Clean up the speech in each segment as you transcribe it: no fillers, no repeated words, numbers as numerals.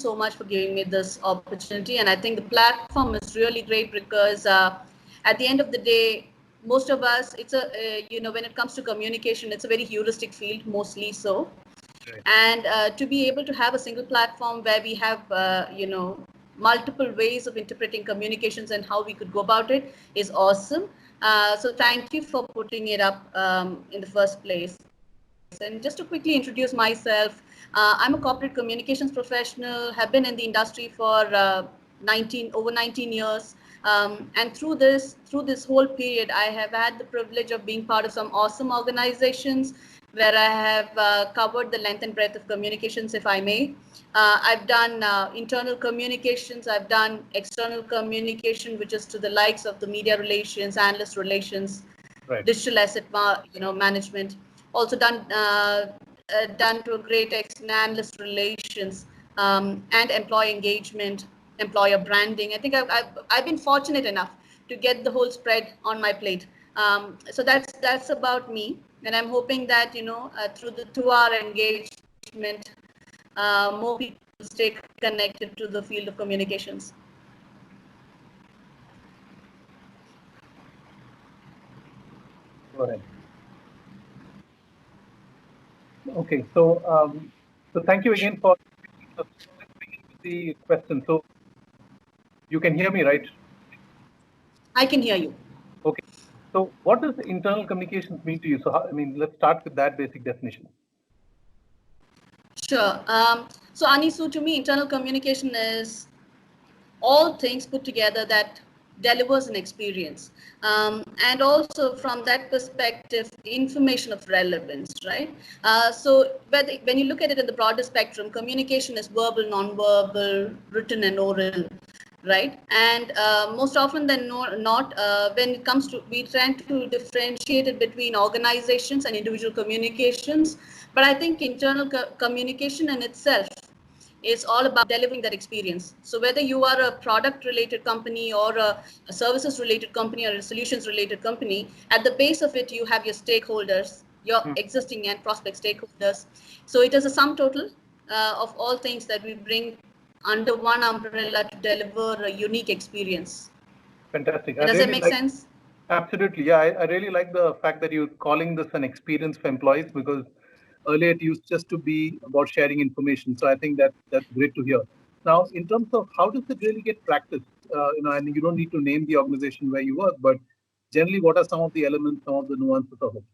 so much for giving me this opportunity. And I think the platform is really great because at the end of the day, most of us, it's when it comes to communication, it's a very heuristic field, mostly so. Right. And to be able to have a single platform where we have, multiple ways of interpreting communications and how we could go about it is awesome. So thank you for putting it up in the first place. And just to quickly introduce myself, I'm a corporate communications professional, have been in the industry for over 19 years. And through this whole period, I have had the privilege of being part of some awesome organizations where I have covered the length and breadth of communications, if I may. I've done internal communications, I've done external communication, which is to the likes of the media relations, analyst relations, right, digital asset management. Also done to a great extent analyst relations and employee engagement, employer branding. I think I've been fortunate enough to get the whole spread on my plate. So that's about me, and I'm hoping that through the 2-hour engagement, more people stay connected to the field of communications. Go ahead. Okay, so thank you again for the question. So you can hear me, right? I can hear you. Okay. So what does internal communications mean to you? So let's start with that basic definition. Sure. So Anisu, to me, internal communication is all things put together that delivers an experience. And also from that perspective, information of relevance, right? So when you look at it in the broader spectrum, communication is verbal, non-verbal, written and oral, right? And most often than not, when it comes to, we tend to differentiate it between organizations and individual communications. But I think internal communication in itself is all about delivering that experience. So whether you are a product related company or a services related company or a solutions related company, at the base of it, you have your stakeholders, your existing and prospect stakeholders. So it is a sum total of all things that we bring under one umbrella to deliver a unique experience. Fantastic. Does that make sense? Absolutely. Yeah, I really like the fact that you're calling this an experience for employees, because earlier it used just to be about sharing information. So I think that's great to hear. Now, in terms of how does it really get practiced, and you don't need to name the organization where you work, but generally, what are some of the elements, some of the nuances of it?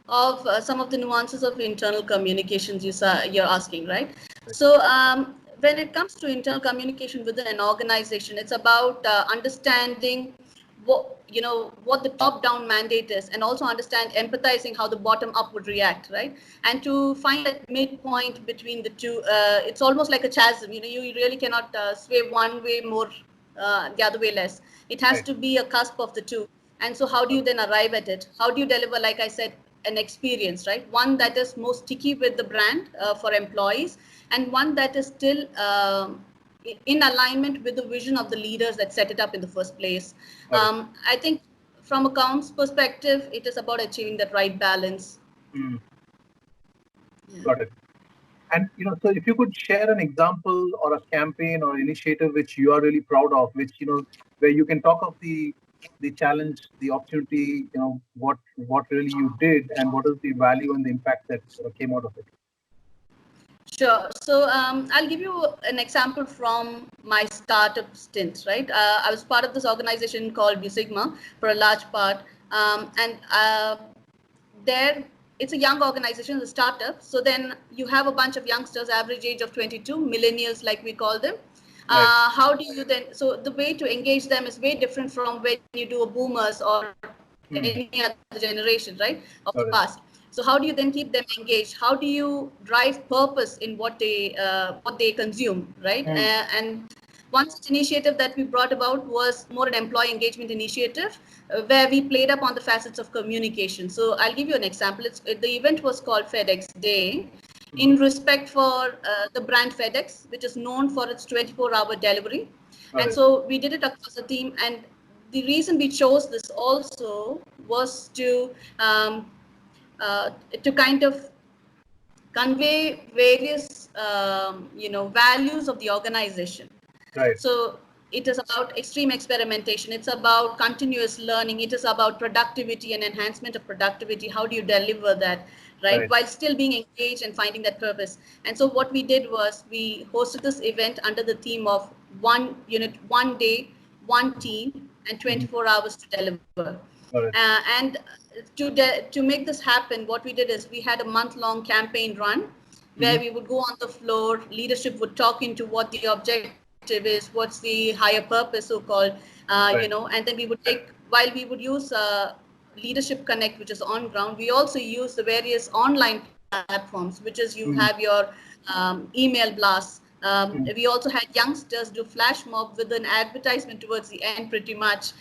Of some of the nuances of internal communications you're asking, right? So when it comes to internal communication within an organization, it's about understanding what the top-down mandate is, and also understand empathizing how the bottom-up would react, right? And to find that midpoint between the two, it's almost like a chasm. You really cannot sway one way more, the other way less. It has to be a cusp of the two. And so how do you then arrive at it? How do you deliver, like I said, an experience, right? One that is most sticky with the brand for employees, and one that is still in alignment with the vision of the leaders that set it up in the first place. I think from a comms perspective, it is about achieving that right balance. Yeah. Got it. And so if you could share an example or a campaign or initiative which you are really proud of, which where you can talk of the challenge, the opportunity, what really you did, and what is the value and the impact that came out of it. Sure. So I'll give you an example from my startup stint, right? I was part of this organization called Busigma for a large part. And there, it's a young organization, a startup. So then you have a bunch of youngsters, average age of 22, millennials, like we call them. How do you then, so the way to engage them is way different from when you do a boomers or any other generation, right, of the past. So how do you then keep them engaged? How do you drive purpose in what they consume, right? And one such initiative that we brought about was more an employee engagement initiative, where we played up on the facets of communication. So I'll give you an example. The event was called FedEx Day, in respect for the brand FedEx, which is known for its 24-hour delivery. And so we did it across the team. And the reason we chose this also was to kind of convey various, values of the organization. Right. So it is about extreme experimentation. It's about continuous learning. It is about productivity and enhancement of productivity. How do you deliver that, right? While still being engaged and finding that purpose. And so what we did was we hosted this event under the theme of one unit, one day, one team, and 24 hours to deliver. And to make this happen, what we did is we had a month-long campaign run where we would go on the floor, leadership would talk into what the objective is, what's the higher purpose, so-called, and then we would take, while we would use Leadership Connect, which is on ground, we also use the various online platforms, which is you have your email blasts. We also had youngsters do flash mob with an advertisement towards the end, pretty much.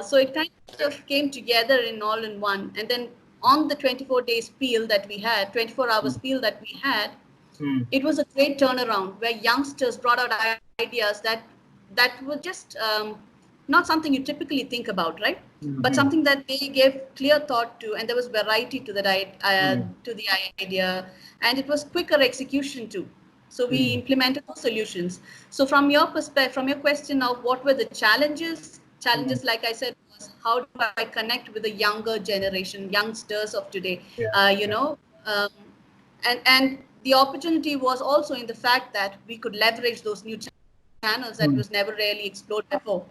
So it kind of came together in all in one. And then on the 24 days spiel that we had, 24 hours spiel that we had, it was a great turnaround where youngsters brought out ideas that were just not something you typically think about, right? But something that they gave clear thought to, and there was variety to that to the idea, and it was quicker execution too. So we implemented those solutions. So from your perspective, from your question of what were the challenges, like I said, was how do I connect with the younger generation, youngsters of today, and the opportunity was also in the fact that we could leverage those new channels that was never really explored before.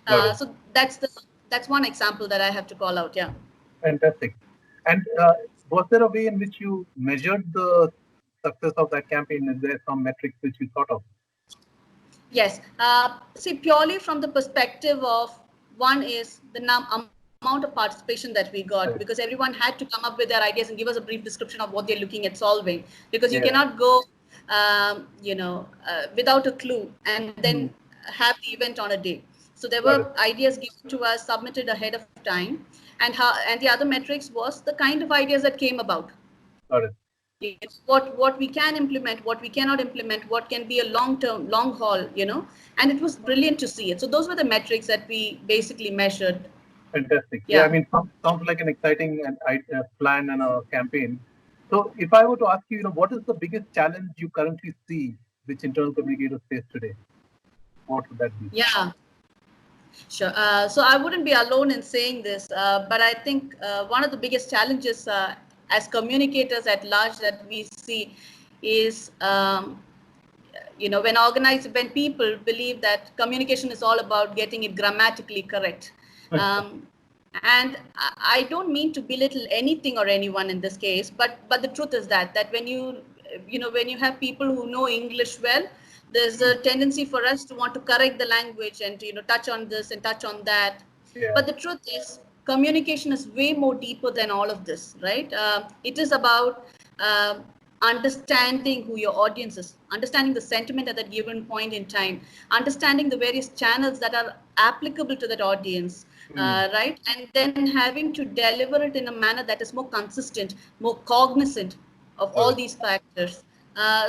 So that's one example that I have to call out. Yeah. Fantastic. And was there a way in which you measured the success of that campaign? Is there some metrics which you thought of? Yes. See, purely from the perspective of one is the amount of participation that we got, because everyone had to come up with their ideas and give us a brief description of what they're looking at solving, because you cannot go, without a clue and then have the event on a day. So there were ideas given to us, submitted ahead of time, and the other metrics was the kind of ideas that came about. Got it. What we can implement, what we cannot implement, what can be a long haul, and it was brilliant to see it. So those were the metrics that we basically measured. Fantastic. Yeah, I mean, sounds like an exciting plan and a campaign. So if I were to ask you, what is the biggest challenge you currently see which internal communicators face today? What would that be? Yeah. Sure. So I wouldn't be alone in saying this, but I think one of the biggest challenges as communicators at large that we see is, when people believe that communication is all about getting it grammatically correct. And I don't mean to belittle anything or anyone in this case, but the truth is that when you have people who know English well, there's a tendency for us to want to correct the language and to touch on this and touch on that. But the truth is, communication is way more deeper than all of this, right? It is about understanding who your audience is, understanding the sentiment at that given point in time, understanding the various channels that are applicable to that audience, right? And then having to deliver it in a manner that is more consistent, more cognizant of all these factors.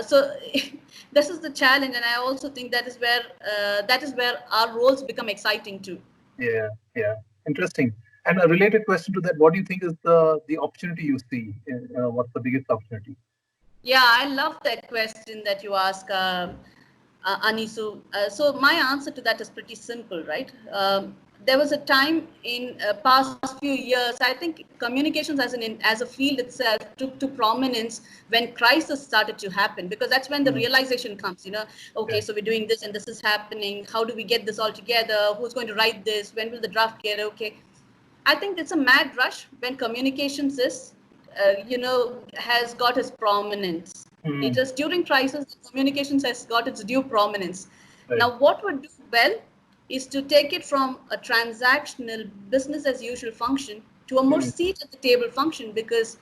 So this is the challenge, and I also think that is where our roles become exciting too. Yeah, interesting. And a related question to that: what do you think is the opportunity you see? What's the biggest opportunity? Yeah, I love that question that you ask, Anisu. So my answer to that is pretty simple, right? There was a time in past few years, I think communications as a field itself took to prominence when crisis started to happen, because that's when the realization comes, okay, so we're doing this and this is happening. How do we get this all together? Who's going to write this? When will the draft get okay? I think it's a mad rush when communications has got its prominence. It is during crisis, communications has got its due prominence. Now, what would do well is to take it from a transactional business as usual function to a more seat at the table function, because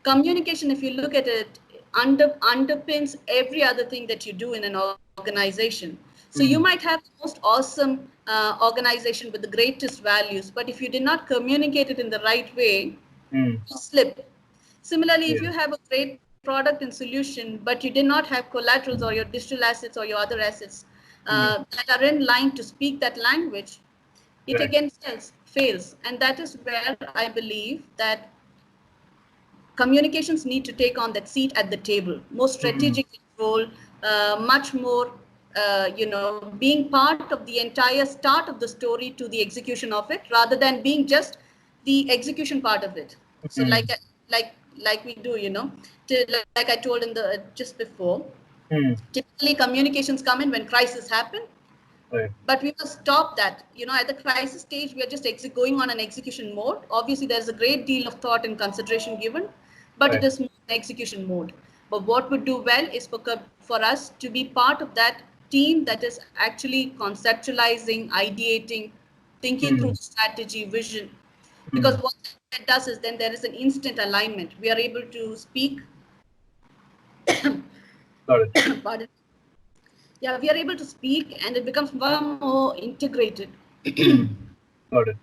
communication, if you look at it, underpins every other thing that you do in an organization. So you might have the most awesome organization with the greatest values, but if you did not communicate it in the right way, you slip. Similarly, if you have a great product and solution, but you did not have collaterals or your digital assets or your other assets that are in line to speak that language, it again fails. And that is where I believe that communications need to take on that seat at the table, more strategic role, much more, being part of the entire start of the story to the execution of it, rather than being just the execution part of it. So like we do, like I told in the just before, typically communications come in when crises happen. Right. But we must stop that. At the crisis stage, we are just going on an execution mode. Obviously, there's a great deal of thought and consideration given, but it is more an execution mode. But what would do well is for us to be part of that team that is actually conceptualizing, ideating, thinking through strategy, vision. Because what that does is then there is an instant alignment. We are able to speak. Got it. Pardon. Yeah, we are able to speak, and it becomes far more integrated. Got it.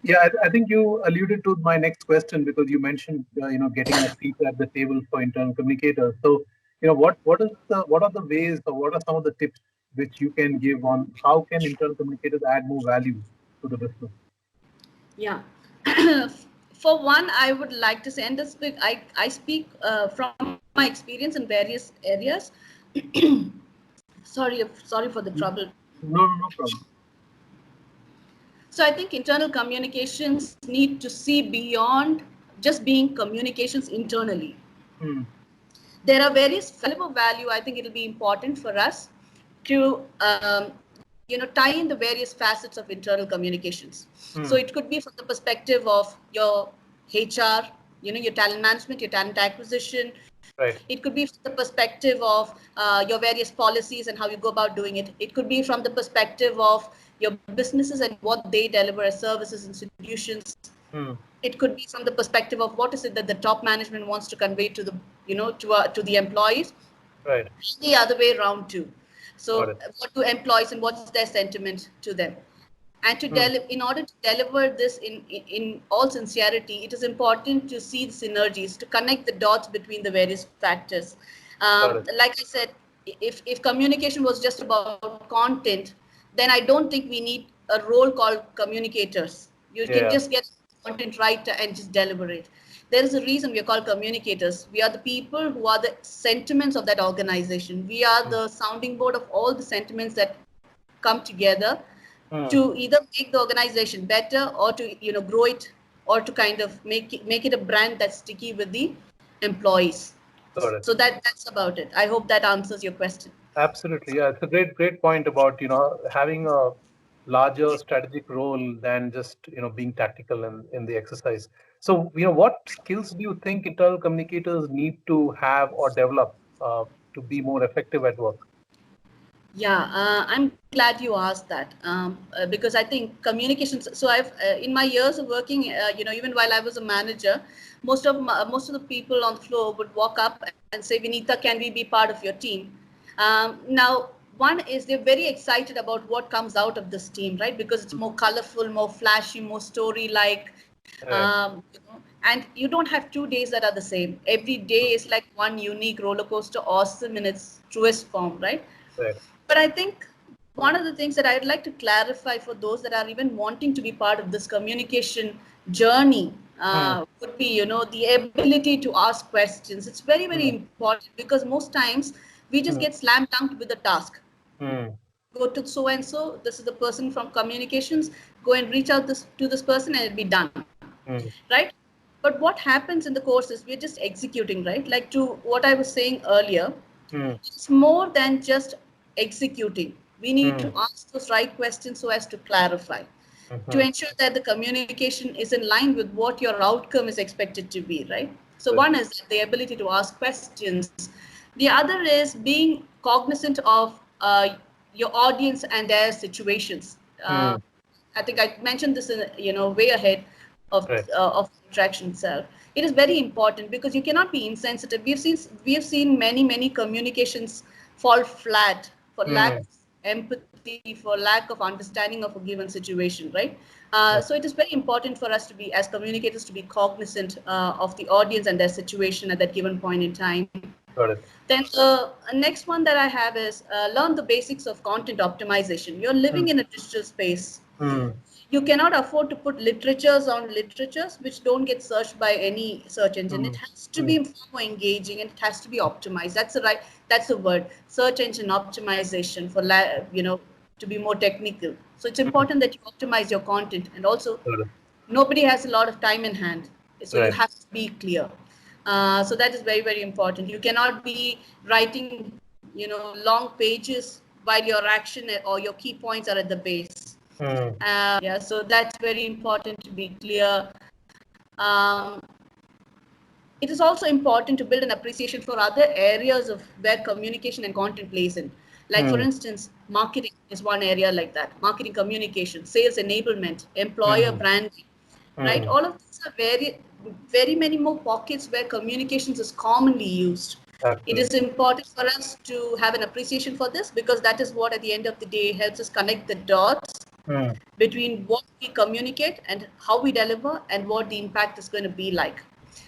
Yeah, I think you alluded to my next question, because you mentioned getting a seat at the table for internal communicators. So what are the ways, or what are some of the tips which you can give on how can internal communicators add more value to the business? Yeah. For one, I would like to say, and this I speak from my experience in various areas. Sorry for the trouble. No problem. So I think internal communications need to see beyond just being communications internally. There are various valuable value. I think it'll be important for us to tie in the various facets of internal communications. So it could be from the perspective of your HR, your talent management, your talent acquisition. Right. It could be from the perspective of your various policies and how you go about doing it. It could be from the perspective of your businesses and what they deliver as services and solutions. It could be from the perspective of what is it that the top management wants to convey to the, to the employees. Right. The other way around too. So what do employees and what's their sentiment to them? And in order to deliver this in all sincerity, it is important to see the synergies, to connect the dots between the various factors. Like I said, if communication was just about content, then I don't think we need a role called communicators. You can just get content right and just deliver it. There is a reason we are called communicators. We are the people who are the sentiments of that organization. We are the sounding board of all the sentiments that come together to either make the organization better, or to grow it, or to kind of make it a brand that's sticky with the employees. So that's about it. I hope that answers your question. Absolutely. Yeah, it's a great point about having a larger strategic role than just being tactical in the exercise. So what skills do you think internal communicators need to have or develop to be more effective at work? Yeah, I'm glad you asked that, because I think communications. So I've in my years of working, even while I was a manager, most of the people on the floor would walk up and say, "Vinita, can we be part of your team?" Now, one is they're very excited about what comes out of this team, right? Because it's more colorful, more flashy, more story-like. And you don't have 2 days that are the same. Every day is like one unique roller coaster, awesome in its truest form, right? But I think one of the things that I'd like to clarify for those that are even wanting to be part of this communication journey would be, the ability to ask questions. It's very, very important, because most times we just get slam dunked with a task. Go to so and so. This is the person from communications. Go and reach out to this person, and it'll be done, right? But what happens in the course is we're just executing, right? Like to what I was saying earlier, it's more than just executing. We need to ask those right questions so as to clarify, to ensure that the communication is in line with what your outcome is expected to be, right? So one is the ability to ask questions. The other is being cognizant of your audience and their situations. I think I mentioned this in way ahead of interaction itself. It is very important, because you cannot be insensitive. We have seen many communications fall flat for lack of empathy, for lack of understanding of a given situation, right? So it is very important for us to be, as communicators, to be cognizant of the audience and their situation at that given point in time. Got it. Then the next one that I have is learn the basics of content optimization. You're living in a digital space. Mm. You cannot afford to put literatures on literatures which don't get searched by any search engine. It Mm. has to be more engaging and it has to be optimized. That's the word, search engine optimization for, to be more technical. So it's Mm. important that you optimize your content, and also Got it. nobody has a lot of time in hand, so you Right. have to be clear. So that is very, very important. You cannot be writing, long pages while your action or your key points are at the base. Mm. Yeah, so that's very important to be clear. Um, it is also important to build an appreciation for other areas of where communication and content plays in. Like, for Mm. instance, marketing is one area like that. Marketing, communication, sales enablement, employer Mm. branding, right? Mm. All of these are very, very many more pockets where communications is commonly used. It is Absolutely. important for us to have an appreciation for this, because that is what at the end of the day helps us connect the dots Mm. between what we communicate and how we deliver and what the impact is going to be like.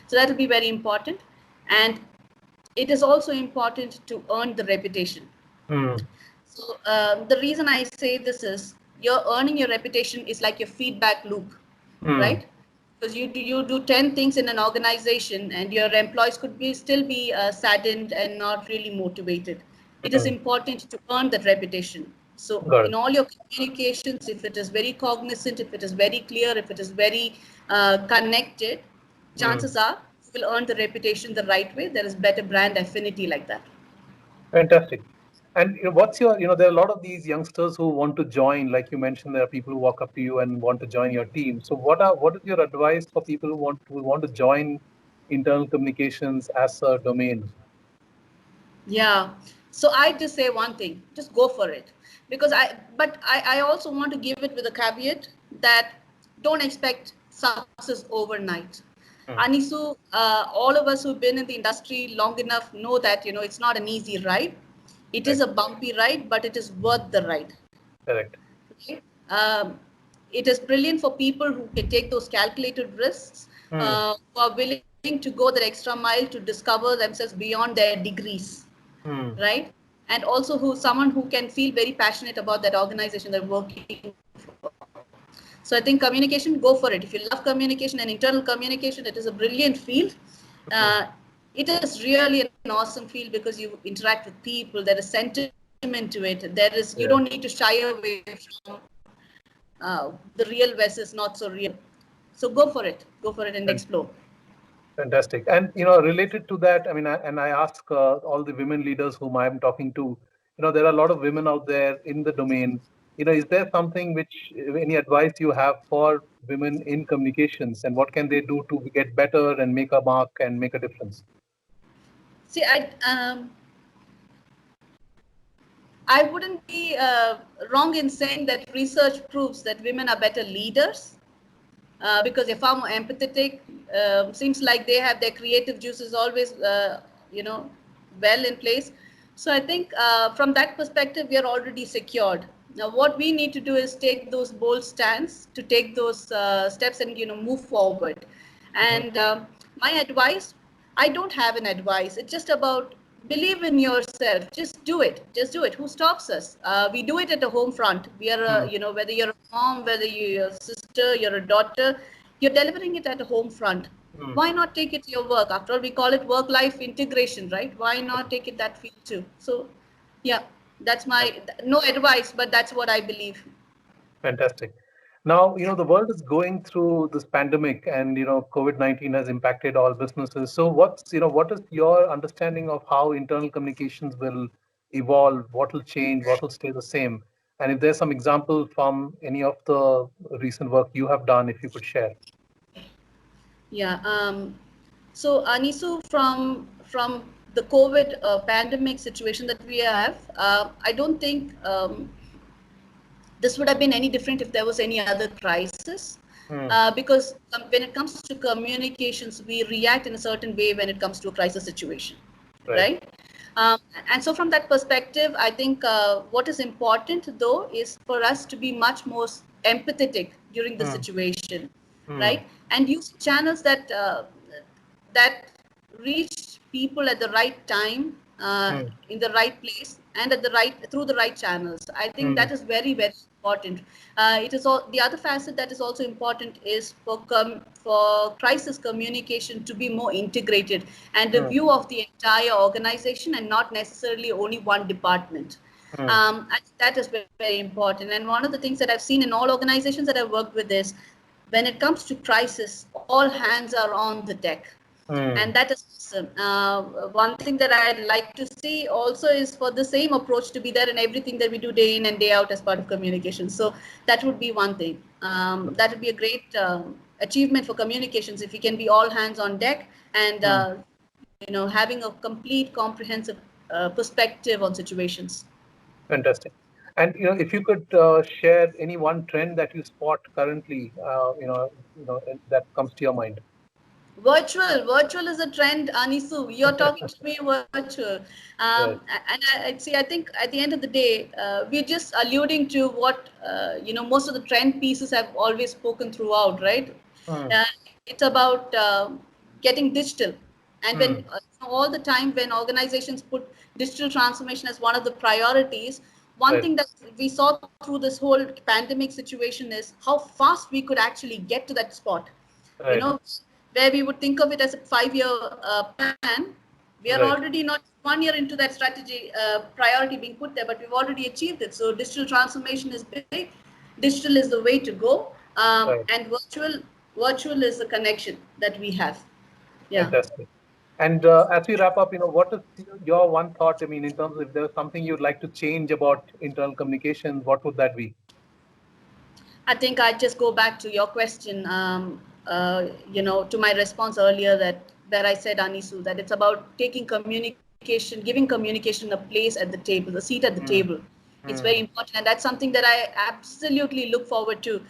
So that will be very important. And it is also important to earn the reputation. Mm. So the reason I say this is, you're earning your reputation is like your feedback loop, Mm. right? Because you do 10 things in an organization and your employees could still be saddened and not really motivated. It is Mm. important to earn that reputation. So Got in it. all your communications, if it is very cognizant, if it is very clear, if it is very connected, Mm. chances are you will earn the reputation the right way. There is better brand affinity like that. Fantastic. And what's your, there are a lot of these youngsters who want to join, like you mentioned, there are people who walk up to you and want to join your team. So what is your advice for people who want to join internal communications as a domain? Yeah. So I just say one thing, just go for it. But I also want to give it with a caveat that don't expect success overnight. Mm. Anisu, all of us who've been in the industry long enough know that, it's not an easy ride. It is Right. a bumpy ride, but it is worth the ride. Correct. Okay? It is brilliant for people who can take those calculated risks, Mm. who are willing to go that extra mile to discover themselves beyond their degrees, Mm. right? And also someone who can feel very passionate about that organization they're working for. So I think communication, go for it. If you love communication and internal communication, it is a brilliant field. Mm. Uh, it is really an awesome field because you interact with people. There is sentiment to it. You don't need to shy Yeah. away from the real versus not so real. So go for it. Go for it and explore. Fantastic. And related to that, I mean, I ask all the women leaders whom I'm talking to, there are a lot of women out there in the domain. Is there something any advice you have for women in communications, and what can they do to get better and make a mark and make a difference? See, I wouldn't be wrong in saying that research proves that women are better leaders, because they're far more empathetic. Seems like they have their creative juices always, you know, well in place. So I think from that perspective, we are already secured. Now, what we need to do is take those bold stands, to take those steps and move forward. Mhm. And my advice, I don't have an advice. It's just about believe in yourself. Just do it. Just do it. Who stops us? We do it at the home front. We are, Mm. whether you're a mom, whether you're a sister, you're a daughter, you're delivering it at a home front. Mm. Why not take it to your work? After all, we call it work-life integration, right? Why not take it that field too? So, yeah, that's my no advice, but that's what I believe. Fantastic. Now, the world is going through this pandemic, and COVID-19 has impacted all businesses. So what is your understanding of how internal communications will evolve? What will change? What will stay the same? And if there's some example from any of the recent work you have done, if you could share. Yeah. So Anisu, from the COVID pandemic situation that we have, I don't think this would have been any different if there was any other crisis. Mm. Because when it comes to communications, we react in a certain way when it comes to a crisis situation, Right. right? Um, and so from that perspective, I think what is important though is for us to be much more empathetic during the Mm. situation, Mm. right? And use channels that reach people at the right time, in the right place, and through the right channels. I think that is very, very important. It is all the other facet that is also important is for crisis communication to be more integrated and the view of the entire organization and not necessarily only one department. I think that is very, very important. And one of the things that I've seen in all organizations that I've worked with is when it comes to crisis, all hands are on the deck. And that is awesome. One thing that I'd like to see also is for the same approach to be there in everything that we do day in and day out as part of communication. So that would be one thing. That would be a great achievement for communications if we can be all hands on deck and having a complete comprehensive perspective on situations. Fantastic. And if you could share any one trend that you spot currently, that comes to your mind. Virtual is a trend, Anisu. You're talking to me virtual. Right. And I see, I think at the end of the day, we're just alluding to what, most of the trend pieces have always spoken throughout, right? It's about getting digital. And when all the time when organizations put digital transformation as one of the priorities, one thing that we saw through this whole pandemic situation is how fast we could actually get to that spot. Right. Where we would think of it as a 5-year plan, we are already not 1 year into that strategy priority being put there, but we've already achieved it. So digital transformation is big. Digital is the way to go, and virtual is the connection that we have. Yeah. Fantastic. And as we wrap up, what is your one thought? I mean, in terms of if there's something you'd like to change about internal communications, what would that be? I think I'd just go back to your question, to my response earlier that I said, Anisu, that it's about taking communication, giving communication a place at the table, a seat at the table. It's very important, and that's something that I absolutely look forward to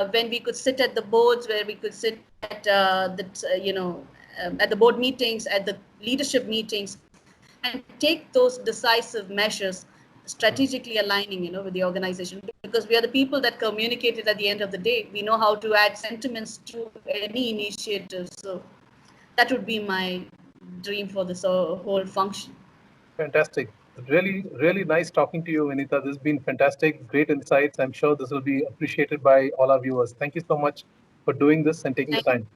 when we could sit at the boards, where we could sit at at the board meetings, at the leadership meetings, and take those decisive measures, strategically aligning, with the organization, because we are the people that communicate it at the end of the day. We know how to add sentiments to any initiative. So that would be my dream for this whole function. Fantastic. Really, really nice talking to you, Vinita. This has been fantastic. Great insights. I'm sure this will be appreciated by all our viewers. Thank you so much for doing this and taking the time.